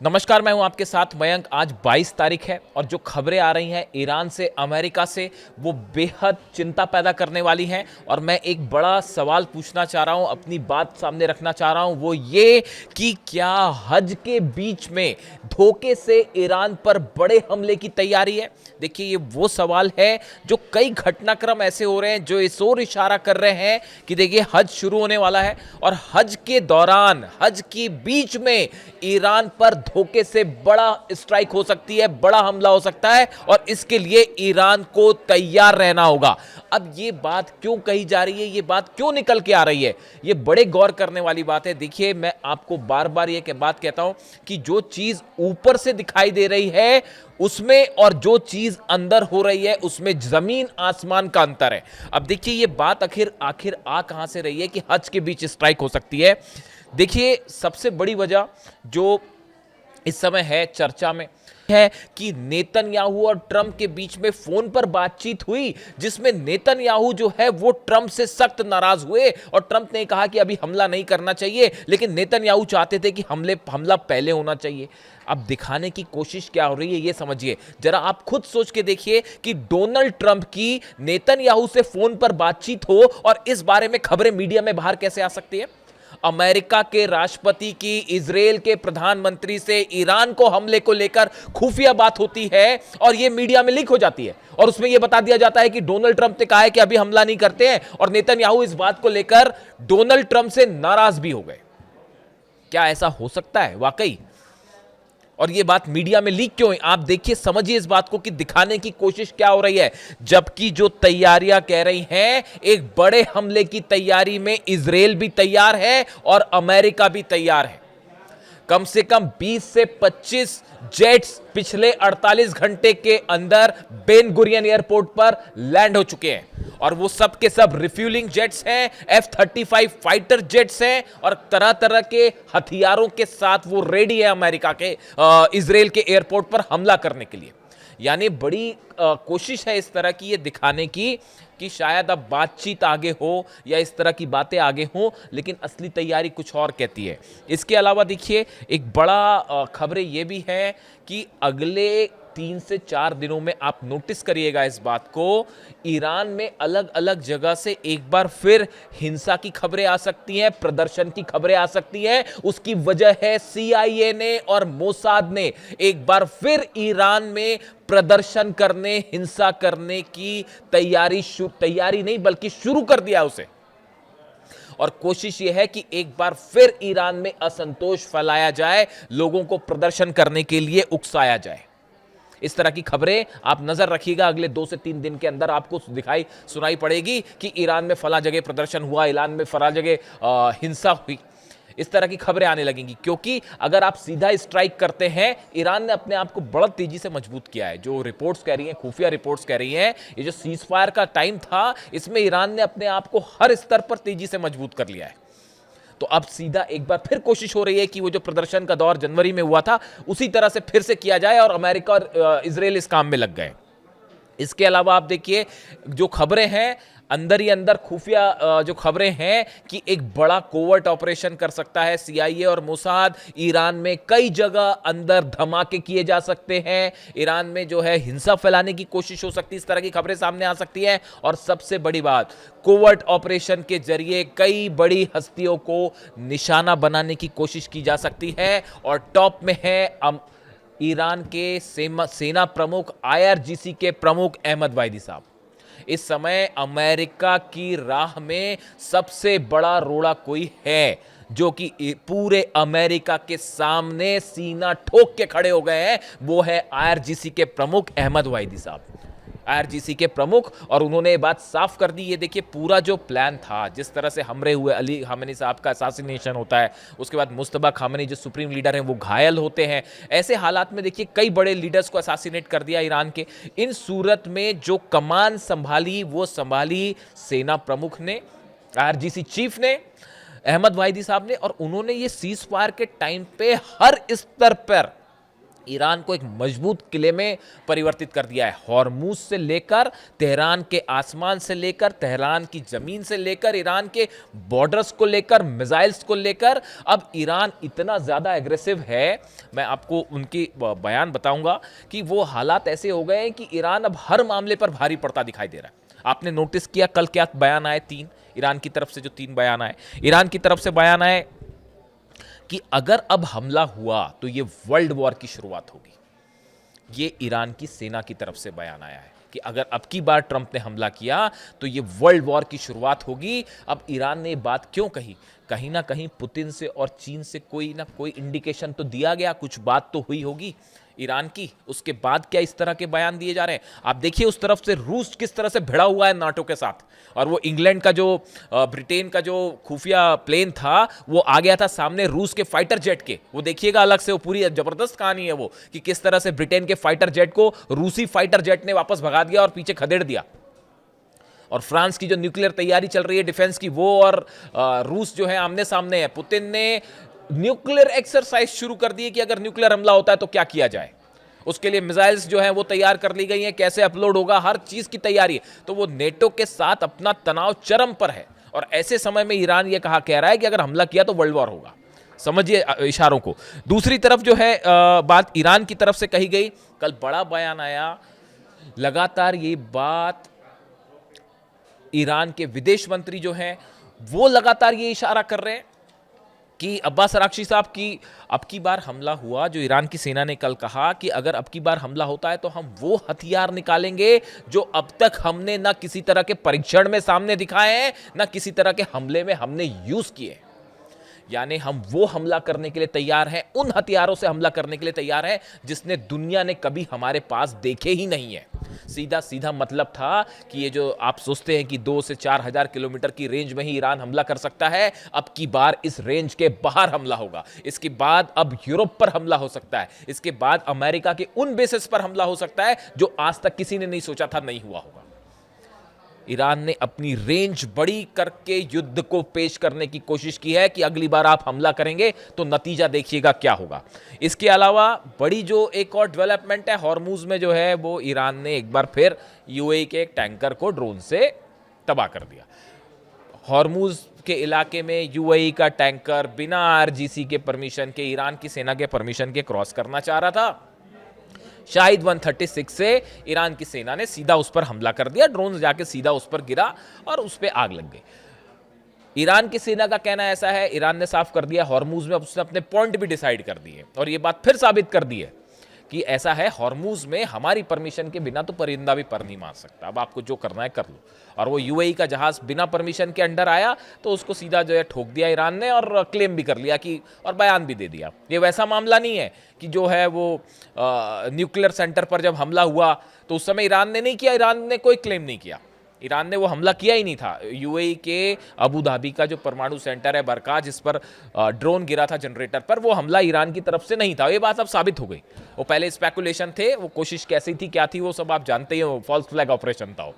नमस्कार, मैं हूं आपके साथ मयंक। आज 22 तारीख है और जो खबरें आ रही हैं ईरान से, अमेरिका से, वो बेहद चिंता पैदा करने वाली हैं। और मैं एक बड़ा सवाल पूछना चाह रहा हूं, अपनी बात सामने रखना चाह रहा हूं, वो ये कि क्या हज के बीच में धोखे से ईरान पर बड़े हमले की तैयारी है। देखिए, ये वो सवाल है जो कई घटनाक्रम ऐसे हो रहे हैं जो इस ओर इशारा कर रहे हैं कि देखिए हज शुरू होने वाला है और हज के दौरान, हज के बीच में ईरान पर धोखे से बड़ा स्ट्राइक हो सकती है, बड़ा हमला हो सकता है और इसके लिए ईरान को तैयार रहना होगा। अब ये बात क्यों कही जा रही है, ये बात क्यों निकल के आ रही है, ये बड़े गौर करने वाली बात है। देखिए, मैं आपको बार बार ये बात कहता हूं कि जो चीज ऊपर से दिखाई दे रही है उसमें और जो चीज अंदर हो रही है उसमें जमीन आसमान का अंतर है। अब देखिए, ये बात आखिर आ कहां से रही है कि हज के बीच स्ट्राइक हो सकती है। देखिए, सबसे बड़ी वजह जो इस समय है चर्चा में है कि नेतन्याहू और ट्रंप के बीच में फोन पर बातचीत हुई, जिसमें नेतन्याहू जो है वो ट्रंप से सख्त नाराज हुए और ट्रंप ने कहा कि अभी हमला नहीं करना चाहिए, लेकिन नेतन्याहू चाहते थे कि हमला पहले होना चाहिए। अब दिखाने की कोशिश क्या हो रही है ये समझिए जरा, आप खुद सोच के देखिए कि डोनाल्ड ट्रंप की नेतन्याहू से फोन पर बातचीत हो और इस बारे में खबरें मीडिया में बाहर कैसे आ सकती है। अमेरिका के राष्ट्रपति की इजराइल के प्रधानमंत्री से ईरान को हमले को लेकर खुफिया बात होती है और यह मीडिया में लीक हो जाती है और उसमें यह बता दिया जाता है कि डोनाल्ड ट्रंप ने कहा है कि अभी हमला नहीं करते हैं और नेतन्याहू इस बात को लेकर डोनाल्ड ट्रंप से नाराज भी हो गए। क्या ऐसा हो सकता है वाकई? और ये बात मीडिया में लीक क्यों है? आप देखिए, समझिए इस बात को कि दिखाने की कोशिश क्या हो रही है। जबकि जो तैयारियां कह रही हैं, एक बड़े हमले की तैयारी में इजराइल भी तैयार है और अमेरिका भी तैयार है। कम से कम 20 से 25 जेट्स पिछले 48 घंटे के अंदर बेन गुरियन एयरपोर्ट पर लैंड हो चुके हैं और वो सब के सब रिफ्यूलिंग जेट्स हैं, F-35 फाइटर जेट्स हैं और तरह तरह के हथियारों के साथ वो रेडी है अमेरिका के इजराइल के एयरपोर्ट पर हमला करने के लिए। यानी बड़ी कोशिश है इस तरह की ये दिखाने की कि शायद अब बातचीत आगे हो या इस तरह की बातें आगे हो, लेकिन असली तैयारी कुछ और कहती है। इसके अलावा देखिए, एक बड़ा खबरें ये भी है कि अगले 3 से 4 दिनों में आप नोटिस करिएगा इस बात को, ईरान में अलग अलग जगह से एक बार फिर हिंसा की खबरें आ सकती हैं, प्रदर्शन की खबरें आ सकती हैं। उसकी वजह है CIA ने और मोसाद ने एक बार फिर ईरान में प्रदर्शन करने, हिंसा करने की तैयारी नहीं बल्कि शुरू कर दिया उसे। और कोशिश यह है कि एक बार फिर ईरान में असंतोष फैलाया जाए, लोगों को प्रदर्शन करने के लिए उकसाया जाए। इस तरह की खबरें आप नजर रखिएगा, अगले 2 से 3 दिन के अंदर आपको सुनाई पड़ेगी कि ईरान में फला जगह प्रदर्शन हुआ, ईरान में फला जगह हिंसा हुई। इस तरह की खबरें आने लगेंगी, क्योंकि अगर आप सीधा स्ट्राइक करते हैं, ईरान ने अपने आप को बड़ा तेजी से मजबूत किया है। जो रिपोर्ट्स कह रही हैं, खुफिया रिपोर्ट्स कह रही हैं, ये जो सीज फायर का टाइम था, इसमें ईरान ने अपने आप को हर स्तर पर तेजी से मजबूत कर लिया है। तो अब सीधा एक बार फिर कोशिश हो रही है कि वो जो प्रदर्शन का दौर जनवरी में हुआ था उसी तरह से फिर से किया जाए और अमेरिका और इजराइल इस काम में लग गए। इसके अलावा आप देखिए, जो खबरें हैं अंदर ही अंदर, खुफिया जो खबरें हैं कि एक बड़ा कोवर्ट ऑपरेशन कर सकता है CIA और मोसाद। ईरान में कई जगह अंदर धमाके किए जा सकते हैं, ईरान में जो है हिंसा फैलाने की कोशिश हो सकती है, इस तरह की खबरें सामने आ सकती हैं। और सबसे बड़ी बात, कोवर्ट ऑपरेशन के जरिए कई बड़ी हस्तियों को निशाना बनाने की कोशिश की जा सकती है। और टॉप में है ईरान के सेना प्रमुख, IRGC के प्रमुख अहमद वाहिदी साहब। इस समय अमेरिका की राह में सबसे बड़ा रोड़ा कोई है जो कि पूरे अमेरिका के सामने सीना ठोक के खड़े हो गए हैं, वो है IRGC के प्रमुख अहमद वाहिदी साहब। IRGC के प्रमुख, और उन्होंने ये बात साफ कर दी। ये देखिए, पूरा जो प्लान था, जिस तरह से हमले हुए, अली खामेनी साहब का असैसिनेशन होता है, उसके बाद मुस्तफा खामेनी जो सुप्रीम लीडर हैं वो घायल होते हैं। ऐसे हालात में देखिए कई बड़े लीडर्स को असैसिनेट कर दिया ईरान के। इन सूरत में जो कमान संभाली वो संभाली सेना प्रमुख ने, IRGC चीफ ने, अहमद वाहिदी साहब ने। और उन्होंने ये सीज फायर के टाइम पे हर स्तर पर ईरान को एक मजबूत किले में परिवर्तित कर दिया है। हॉर्मूज से लेकर तेहरान के आसमान से लेकर तेहरान की जमीन से लेकर ईरान के बॉर्डर्स को लेकर मिसाइल्स को लेकर अब ईरान इतना ज़्यादा एग्रेसिव है। मैं आपको उनकी बयान बताऊंगा कि वो हालात ऐसे हो गए हैं कि ईरान अब हर मामले पर भारी पड़ता दिखाई दे रहा है। आपने नोटिस किया कल क्या बयान आए, 3 ईरान की तरफ से जो 3 बयान आए, ईरान की तरफ से बयान आए कि अगर अब हमला हुआ तो ये वर्ल्ड वॉर की शुरुआत होगी। ये ईरान की सेना की तरफ से बयान आया है कि अगर अब की बार ट्रंप ने हमला किया तो ये वर्ल्ड वॉर की शुरुआत होगी। अब ईरान ने बात क्यों कही? कहीं ना कहीं पुतिन से और चीन से कोई ना कोई इंडिकेशन तो दिया गया, कुछ बात तो हुई होगी ईरान की। उसके बाद क्या इस तरह के बयान दिए जा रहे हैं? आप देखिए उस तरफ से रूस किस तरह से भिड़ा हुआ है नाटो के साथ, और वो इंग्लैंड का जो ब्रिटेन का जो खुफिया प्लेन था वो आ गया था सामने रूस के फाइटर जेट के। वो देखिएगा अलग से, वो पूरी जबरदस्त कहानी है वो कि किस तरह से ब्रिटेन के फाइटर जेट को रूसी फाइटर जेट ने वापस भगा दिया और पीछे खदेड़ दिया। और फ्रांस की जो न्यूक्लियर तैयारी चल रही है डिफेंस की, वो और रूस जो है आमने सामने है। पुतिन ने न्यूक्लियर एक्सरसाइज शुरू कर दी है कि अगर न्यूक्लियर हमला होता है तो क्या किया जाए। उसके लिए मिसाइल्स जो हैं वो तैयार कर ली गई हैं, कैसे अपलोड होगा, हर चीज की तैयारी है। तो वो नेटो के साथ अपना तनाव चरम पर है, और ऐसे समय में ईरान ये कह रहा है कि अगर हमला किया तो वर्ल्ड वॉर होगा। समझिए इशारों को। दूसरी तरफ जो है बात ईरान की तरफ से कही गई, कल बड़ा बयान आया। लगातार ये बात ईरान के विदेश मंत्री जो हैं वो लगातार ये इशारा कर रहे हैं कि अब्बास अराक्ची साहब की अब की बार हमला हुआ, जो ईरान की सेना ने कल कहा कि अगर अब की बार हमला होता है तो हम वो हथियार निकालेंगे जो अब तक हमने ना किसी तरह के परीक्षण में सामने दिखाए हैं, ना किसी तरह के हमले में हमने यूज किए। यानी हम वो हमला करने के लिए तैयार हैं, उन हथियारों से हमला करने के लिए तैयार हैं जिसने दुनिया ने कभी हमारे पास देखे ही नहीं है। सीधा सीधा मतलब था कि ये जो आप सोचते हैं कि 2 से 4 हजार किलोमीटर की रेंज में ही ईरान हमला कर सकता है, अब की बार इस रेंज के बाहर हमला होगा। इसके बाद अब यूरोप पर हमला हो सकता है, इसके बाद अमेरिका के उन बेसिस पर हमला हो सकता है जो आज तक किसी ने नहीं सोचा था नहीं हुआ होगा। ईरान ने अपनी रेंज बड़ी करके युद्ध को पेश करने की कोशिश की है कि अगली बार आप हमला करेंगे तो नतीजा देखिएगा क्या होगा। इसके अलावा बड़ी जो एक और डेवलपमेंट है हॉर्मूज में जो है, वो ईरान ने एक बार फिर यूएई के एक टैंकर को ड्रोन से तबाह कर दिया। हॉर्मूज के इलाके में यूएई का टैंकर बिना आरजीसी के परमिशन के, ईरान की सेना के परमिशन के क्रॉस करना चाह रहा था। शाहिद 136 से ईरान की सेना ने सीधा उस पर हमला कर दिया, ड्रोन जाके सीधा उस पर गिरा और उस पर आग लग गई। ईरान की सेना का कहना ऐसा है, ईरान ने साफ कर दिया हॉर्मूज में अब उसने अपने पॉइंट भी डिसाइड कर दिए और ये बात फिर साबित कर दी है कि ऐसा है, हॉर्मूज में हमारी परमिशन के बिना तो परिंदा भी पर नहीं मार सकता, अब आपको जो करना है कर लो। और वो यूएई का जहाज बिना परमिशन के अंडर आया तो उसको सीधा जो है ठोक दिया ईरान ने और क्लेम भी कर लिया कि, और बयान भी दे दिया। ये वैसा मामला नहीं है कि जो है वो न्यूक्लियर सेंटर पर जब हमला हुआ तो उस समय ईरान ने नहीं किया, ईरान ने कोई क्लेम नहीं किया, ईरान ने वो हमला किया ही नहीं था। यूएई के अबू धाबी का जो परमाणु सेंटर है बरका, जिस पर ड्रोन गिरा था जनरेटर पर, वो हमला ईरान की तरफ से नहीं था। ये बात अब साबित हो गई। वो पहले स्पेकुलेशन थे, वो कोशिश कैसी थी क्या थी वो सब आप जानते ही हो, फॉल्स फ्लैग ऑपरेशन था वो।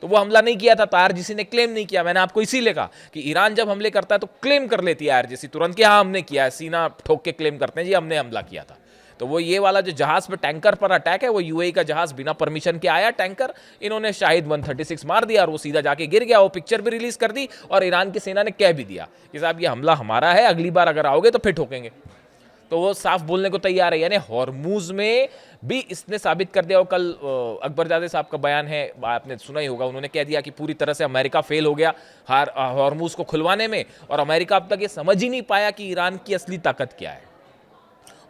तो वो हमला नहीं किया था, तो आरजीसी ने क्लेम नहीं किया। मैंने आपको इसीलिए कहा कि ईरान जब हमले करता है तो क्लेम कर लेती है आरजीसी तुरंत कि हाँ हमने किया है, सीना ठोक के क्लेम करते हैं जी हमने हमला किया था। तो वो ये वाला जो जहाज पे टैंकर पर अटैक है, वो यूएई का जहाज बिना परमिशन के आया टैंकर, इन्होंने शाहिद 136 मार दिया और वो सीधा जाके गिर गया। वो पिक्चर भी रिलीज कर दी और ईरान की सेना ने कह भी दिया कि साहब ये हमला हमारा है, अगली बार अगर आओगे तो फिर ठोकेंगे। तो वो साफ बोलने को तैयार है। यानी हॉर्मूज में भी इसने साबित कर दिया। कल अकबरजादे साहब का बयान है, आपने सुना ही होगा, उन्होंने कह दिया कि पूरी तरह से अमेरिका फेल हो गया हॉर्मूज को खुलवाने में, और अमेरिका अब तक ये समझ ही नहीं पाया कि ईरान की असली ताकत क्या है,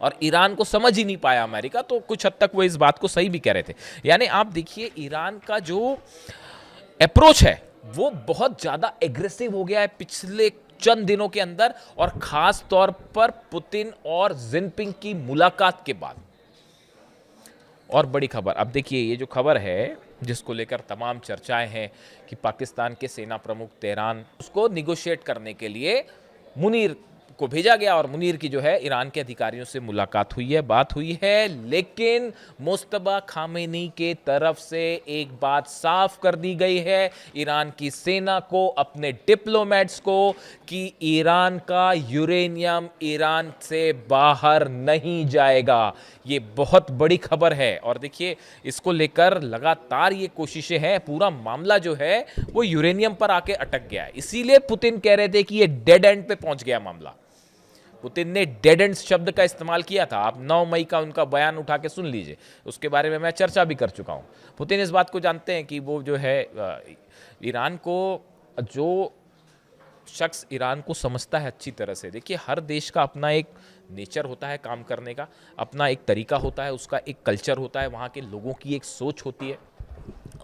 और ईरान को समझ ही नहीं पाया अमेरिका। तो कुछ हद तक वो इस बात को सही भी कह रहे थे। यानी आप देखिए ईरान का जो अप्रोच है वो बहुत ज्यादा एग्रेसिव हो गया है पिछले चंद दिनों के अंदर, और खास तौर पर पुतिन और जिनपिंग की मुलाकात के बाद। और बड़ी खबर, अब देखिए ये जो खबर है जिसको लेकर तमाम चर्चाएं हैं कि पाकिस्तान के सेना प्रमुख तेहरान उसको निगोशिएट करने के लिए मुनीर को भेजा गया और मुनीर की जो है ईरान के अधिकारियों से मुलाकात हुई है, बात हुई है। लेकिन मुस्तबा खामेनी के तरफ से एक बात साफ कर दी गई है ईरान की सेना को, अपने डिप्लोमेट्स को, कि ईरान का यूरेनियम ईरान से बाहर नहीं जाएगा। ये बहुत बड़ी खबर है और देखिए इसको लेकर लगातार ये कोशिशें हैं, पूरा मामला जो है वो यूरेनियम पर आके अटक गया है। इसीलिए पुतिन कह रहे थे कि ये डेड एंड पे पहुंच गया मामला। पुतिन ने डेड एंड शब्द का इस्तेमाल किया था। आप 9 मई का उनका बयान उठा के सुन लीजिए, उसके बारे में मैं चर्चा भी कर चुका हूं। पुतिन इस बात को जानते हैं कि वो जो है ईरान को, जो शख्स ईरान को समझता है अच्छी तरह से, देखिए हर देश का अपना एक नेचर होता है काम करने का, अपना एक तरीका होता है, उसका एक कल्चर होता है, वहाँ के लोगों की एक सोच होती है,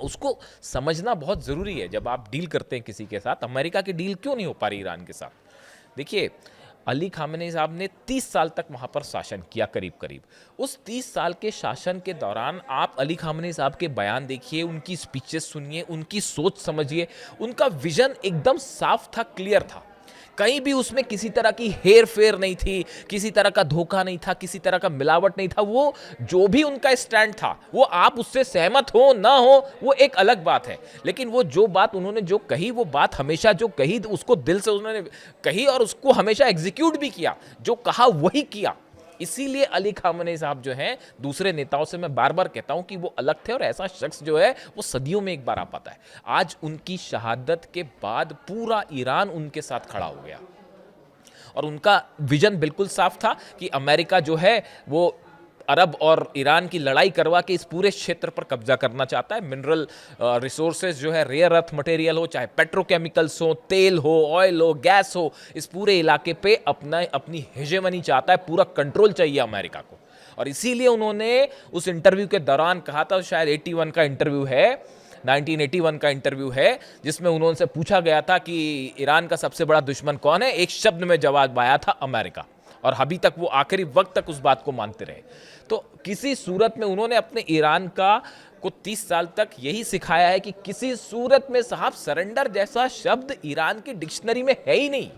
उसको समझना बहुत ज़रूरी है जब आप डील करते हैं किसी के साथ। अमेरिका की डील क्यों नहीं हो पा रही ईरान के साथ? देखिए अली खामेनी साहब ने 30 साल तक वहाँ पर शासन किया, करीब करीब। उस 30 साल के शासन के दौरान आप अली खामेनी साहब के बयान देखिए, उनकी स्पीचेस सुनिए, उनकी सोच समझिए। उनका विजन एकदम साफ था, क्लियर था, कहीं भी उसमें किसी तरह की हेर फेर नहीं थी, किसी तरह का धोखा नहीं था, किसी तरह का मिलावट नहीं था। वो जो भी उनका स्टैंड था, वो आप उससे सहमत हो ना हो वो एक अलग बात है, लेकिन वो जो बात उन्होंने जो कही, वो बात हमेशा जो कही उसको दिल से उन्होंने कही और उसको हमेशा एग्जीक्यूट भी किया, जो कहा वही किया। इसीलिए अली खामेनी साहब जो हैं, दूसरे नेताओं से मैं बार बार कहता हूं कि वो अलग थे और ऐसा शख्स जो है वो सदियों में एक बार आ पाता है। आज उनकी शहादत के बाद पूरा ईरान उनके साथ खड़ा हो गया और उनका विजन बिल्कुल साफ था कि अमेरिका जो है वो अरब और ईरान की लड़ाई करवा के इस पूरे क्षेत्र पर कब्जा करना चाहता है। मिनरल रिसोर्सेज जो है, रेयर अर्थ मटेरियल हो, चाहे पेट्रोकेमिकल्स हो, तेल हो, ऑयल हो, गैस हो, इस पूरे इलाके पे अपनी हेजेमनी चाहता है, पूरा कंट्रोल चाहिए अमेरिका को। और इसीलिए उन्होंने उस इंटरव्यू के दौरान कहा था, शायद 81 का इंटरव्यू है, 1981 का इंटरव्यू है, जिसमें उन्होंने पूछा गया था कि ईरान का सबसे बड़ा दुश्मन कौन है। एक शब्द में जवाब आया था, अमेरिका। और अभी तक वो आखिरी वक्त तक उस बात को मानते रहे। तो किसी सूरत में उन्होंने अपने ईरान को 30 साल तक यही सिखाया है कि किसी सूरत में साहब सरेंडर जैसा शब्द ईरान की डिक्शनरी में है ही नहीं।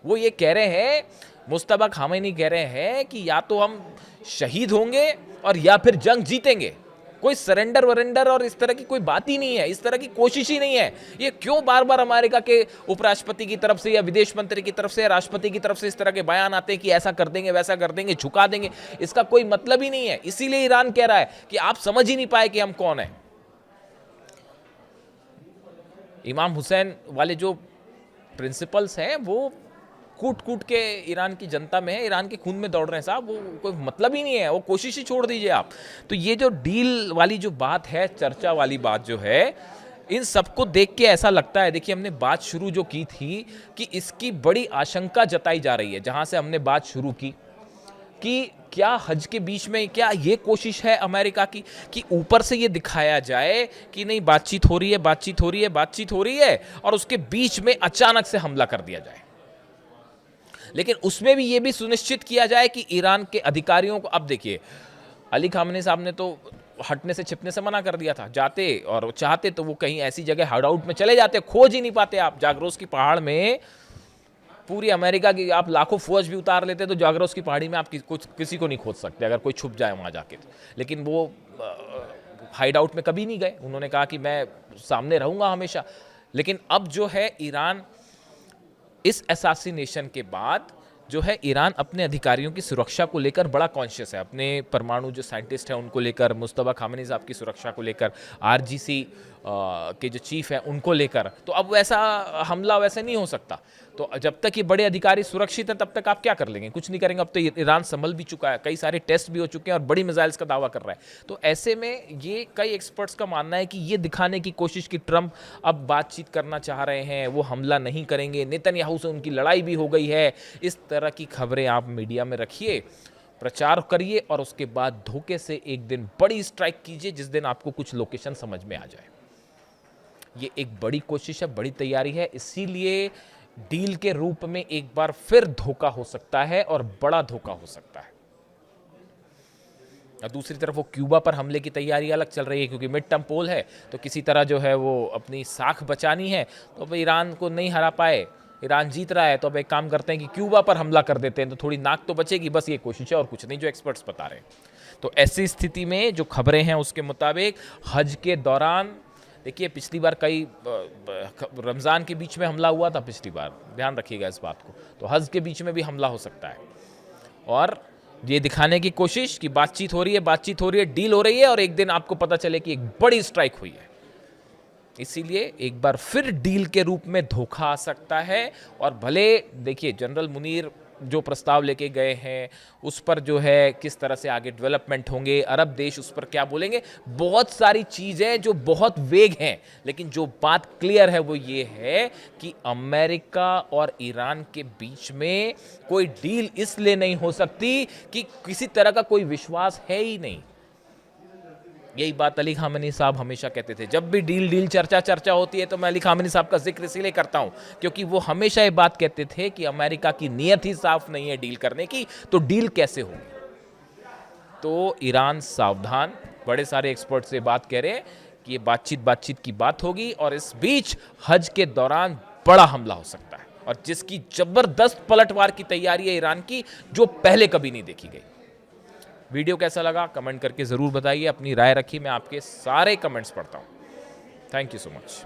वो ये कह रहे हैं, मुस्तबा खामेनी कह रहे हैं कि या तो हम शहीद होंगे और या फिर जंग जीतेंगे। कोई सरेंडर वरेंडर और इस तरह की कोई बात ही नहीं है, इस तरह की कोशिश ही नहीं है। ये क्यों बार बार अमेरिका के उपराष्ट्रपति की तरफ से या विदेश मंत्री की तरफ से या राष्ट्रपति की तरफ से इस तरह के बयान आते हैं कि ऐसा कर देंगे, वैसा कर देंगे, झुका देंगे? इसका कोई मतलब ही नहीं है। इसीलिए ईरान कह रहा है कि आप समझ ही नहीं पाए कि हम कौन है। इमाम हुसैन वाले जो प्रिंसिपल्स हैं वो कूट कूट के ईरान की जनता में है, ईरान के खून में दौड़ रहे हैं साहब, वो कोई मतलब ही नहीं है, वो कोशिश ही छोड़ दीजिए आप। तो ये जो डील वाली जो बात है, चर्चा वाली बात जो है, इन सबको देख के ऐसा लगता है, देखिए हमने बात शुरू जो की थी कि इसकी बड़ी आशंका जताई जा रही है, जहां से हमने बात शुरू की कि क्या हज के बीच में क्या ये कोशिश है अमेरिका की कि ऊपर से ये दिखाया जाए कि नहीं बातचीत हो रही है, बातचीत हो रही है, बातचीत हो रही है, और उसके बीच में अचानक से हमला कर दिया जाए। लेकिन उसमें भी ये भी सुनिश्चित किया जाए कि ईरान के अधिकारियों को, अब देखिए अली खामेनी साहब ने तो हटने से छिपने से मना कर दिया था, जाते और चाहते तो वो कहीं ऐसी जगह हाइड आउट में चले जाते, खोज ही नहीं पाते। आप जागरोस की पहाड़ में पूरी अमेरिका की आप लाखों फौज भी उतार लेते तो जागरोस की पहाड़ी में आप किसी को नहीं खोज सकते अगर कोई छुप जाए वहाँ जाके। लेकिन वो हाइड आउट में कभी नहीं गए, उन्होंने कहा कि मैं सामने रहूँगा हमेशा। लेकिन अब जो है ईरान इस असैसिनेशन के बाद जो है ईरान अपने अधिकारियों की सुरक्षा को लेकर बड़ा कॉन्शियस है, अपने परमाणु जो साइंटिस्ट हैं उनको लेकर, मुस्तबा खामेनी साहब की सुरक्षा को लेकर, आरजीसी के जो चीफ हैं उनको लेकर। तो अब वैसा हमला वैसे नहीं हो सकता। तो जब तक ये बड़े अधिकारी सुरक्षित हैं तब तक आप क्या कर लेंगे? कुछ नहीं करेंगे। अब तो ईरान संभल भी चुका है, कई सारे टेस्ट भी हो चुके हैं और बड़ी मिसाइल्स का दावा कर रहा है। तो ऐसे में ये कई एक्सपर्ट्स का मानना है कि ये दिखाने की कोशिश कि ट्रंप अब बातचीत करना चाह रहे हैं, वो हमला नहीं करेंगे, नेतन्याहू से उनकी लड़ाई भी हो गई है, इस तरह की खबरें आप मीडिया में रखिए, प्रचार करिए और उसके बाद धोखे से एक दिन बड़ी स्ट्राइक कीजिए जिस दिन आपको कुछ लोकेशन समझ में आ जाए। ये एक बड़ी कोशिश है, बड़ी तैयारी है। इसीलिए डील के रूप में एक बार फिर धोखा हो सकता है और बड़ा धोखा हो सकता है। और दूसरी तरफ वो क्यूबा पर हमले की तैयारी अलग चल रही है, क्योंकि मिड टर्म पोल है तो किसी तरह जो है वो अपनी साख बचानी है। तो अब ईरान को नहीं हरा पाए ईरान जीत रहा है तो अब एक काम करते हैं कि क्यूबा पर हमला कर देते हैं, तो थोड़ी नाक तो बचेगी, बस ये कोशिश है और कुछ नहीं, जो एक्सपर्ट्स बता रहे हैं। तो ऐसी स्थिति में जो खबरें हैं उसके मुताबिक हज के दौरान, देखिए पिछली बार कई रमज़ान के बीच में हमला हुआ था पिछली बार, ध्यान रखिएगा इस बात को, तो हज के बीच में भी हमला हो सकता है। और ये दिखाने की कोशिश कि बातचीत हो रही है, डील हो रही है, और एक दिन आपको पता चले कि एक बड़ी स्ट्राइक हुई है। इसीलिए एक बार फिर डील के रूप में धोखा आ सकता है। और भले देखिए जनरल मुनीर जो प्रस्ताव लेके गए हैं उस पर जो है किस तरह से आगे डेवलपमेंट होंगे, अरब देश उस पर क्या बोलेंगे, बहुत सारी चीज़ें जो बहुत वेग हैं, लेकिन जो बात क्लियर है वो ये है कि अमेरिका और ईरान के बीच में कोई डील इसलिए नहीं हो सकती कि किसी तरह का कोई विश्वास है ही नहीं। यही बात अली खामेनी साहब हमेशा कहते थे, जब भी डील चर्चा होती है तो मैं अली खामेनी साहब का जिक्र इसीलिए करता हूं क्योंकि वो हमेशा ये बात कहते थे कि अमेरिका की नीयत ही साफ नहीं है डील करने की, तो डील कैसे होगी। तो ईरान सावधान, बड़े सारे एक्सपर्ट से बात कह रहे हैं कि ये बातचीत की बात होगी, और इस बीच हज के दौरान बड़ा हमला हो सकता है, और जिसकी जबरदस्त पलटवार की तैयारी है ईरान की, जो पहले कभी नहीं देखी गई। वीडियो कैसा लगा कमेंट करके ज़रूर बताइए, अपनी राय रखिए, मैं आपके सारे कमेंट्स पढ़ता हूँ। Thank you so much.